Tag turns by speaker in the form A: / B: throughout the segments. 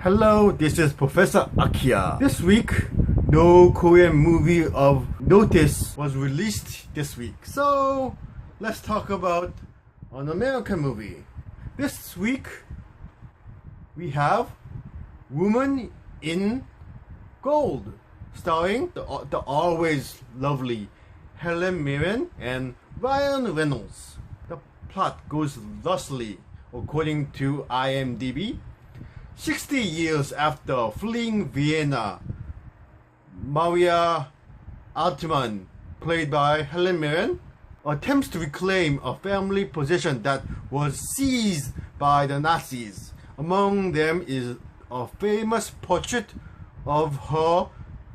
A: Hello, this is Professor Akia. This week, no Korean movie of notice was released this week. So, let's talk about an American movie. This week, we have Woman in Gold, starring the always lovely Helen Mirren and Ryan Reynolds. The plot goes thusly, according to IMDb. 60 years after fleeing Vienna, Maria Altman, played by Helen Mirren, attempts to reclaim a family possession that was seized by the Nazis. Among them is a famous portrait of her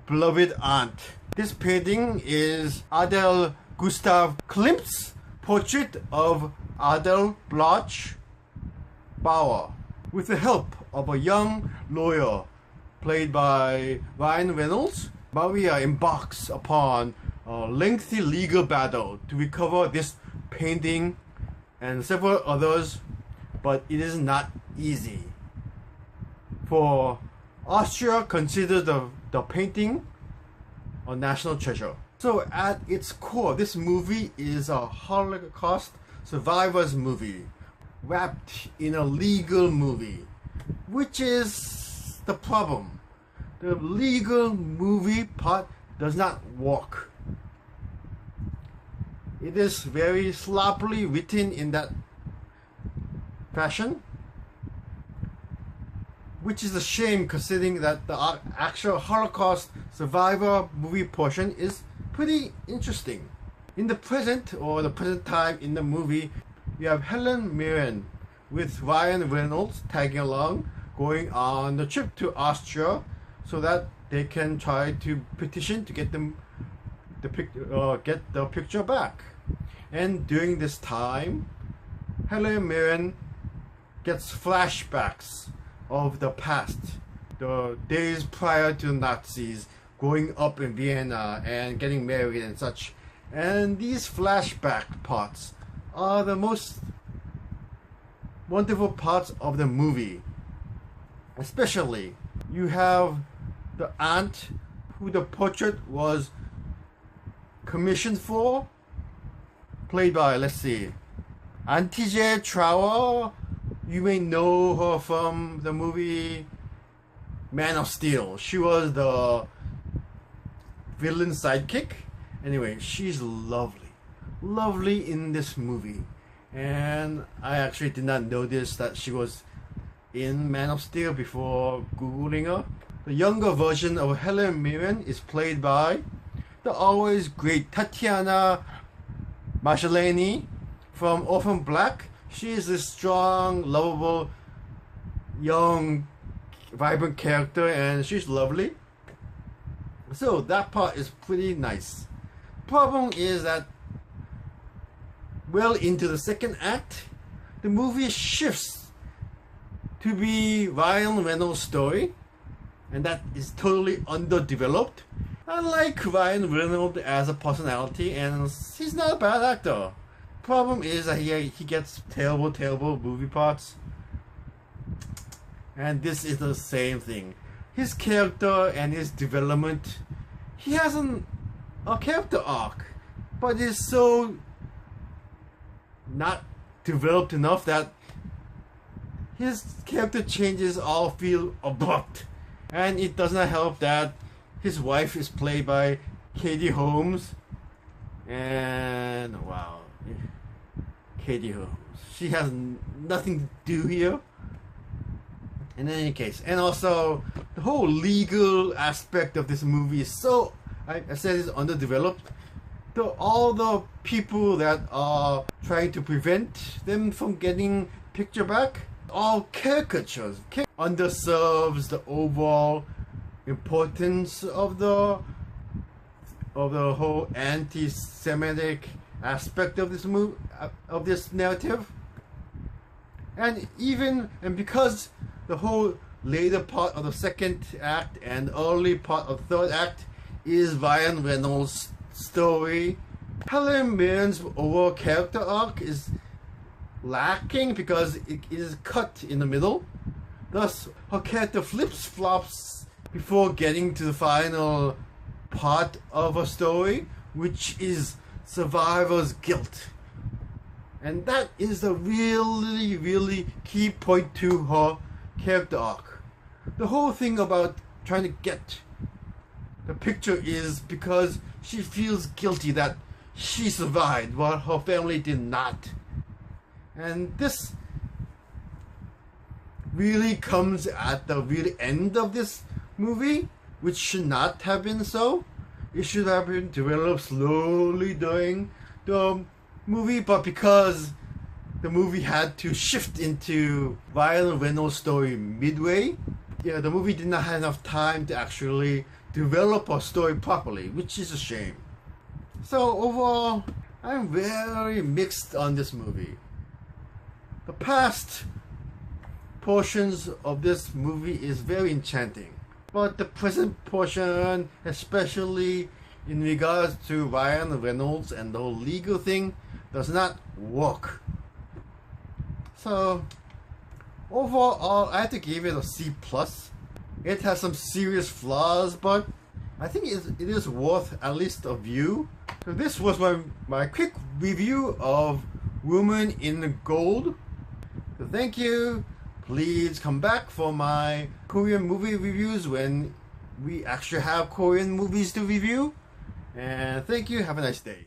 A: beloved aunt. This painting is Adele Gustav Klimt's portrait of Adele Bloch Bauer. With the help of a young lawyer played by Ryan Reynolds, Maria embarks upon a lengthy legal battle to recover this painting and several others, but it is not easy. For Austria considers the painting a national treasure. So at its core, this movie is a Holocaust survivors movie wrapped in a legal movie, which is the problem. The legal movie part does not work. It is very sloppily written in that fashion, which is a shame considering that the actual Holocaust survivor movie portion is pretty interesting. In the present time in the movie, you have Helen Mirren with Ryan Reynolds tagging along, going on the trip to Austria so that they can try to petition to get the picture back. And during this time, Helen Mirren gets flashbacks of the past, the days prior to the Nazis, growing up in Vienna and getting married and such. And these flashback parts are the most wonderful parts of the movie. Especially, you have the aunt who the portrait was commissioned for, played by, let's see, Antje Traue. You may know her from the movie Man of Steel. She was the villain sidekick. Anyway, she's lovely in this movie, and I actually did not notice that she was in Man of Steel before googling her. The younger version of Helen Mirren is played by the always great Tatiana Maslany from Orphan Black. She is a strong, lovable, young, vibrant character, and she's lovely. So that part is pretty nice. Problem is that well into the second act, the movie shifts to be Ryan Reynolds' story, and that is totally underdeveloped. I like Ryan Reynolds as a personality, and he's not a bad actor. Problem is that he gets terrible movie parts, and this is the same thing. His character and his development, he has a character arc, but it's so not developed enough that his character changes all feel abrupt. And it does not help that his wife is played by Katie Holmes, and wow, Katie Holmes, she has nothing to do here. In any case, and also the whole legal aspect of this movie is so, I said, it's underdeveloped. All the people that are trying to prevent them from getting picture back, all caricatures, underserves the overall importance of the whole anti-Semitic aspect of this movie, of this narrative. And because the whole later part of the second act and early part of the third act is Ryan Reynolds' story, Helen Mirren's overall character arc is lacking because it is cut in the middle. Thus, her character flips-flops before getting to the final part of her story, which is survivor's guilt. And that is the really key point to her character arc. The whole thing about trying to get the picture is because she feels guilty that she survived while her family did not. And this really comes at the really end of this movie, which should not have been so. It should have been developed slowly during the movie, but because the movie had to shift into Ryan Reynolds' story midway, yeah, the movie did not have enough time to actually develop a story properly, which is a shame. So overall, I'm very mixed on this movie. The past portions of this movie is very enchanting, but the present portion, especially in regards to Ryan Reynolds and the whole legal thing, does not work. So overall, I have to give it a C+. It has some serious flaws, but I think it is worth at least a view. So this was my quick review of Woman in Gold. So thank you. Please come back for my Korean movie reviews when we actually have Korean movies to review. And thank you. Have a nice day.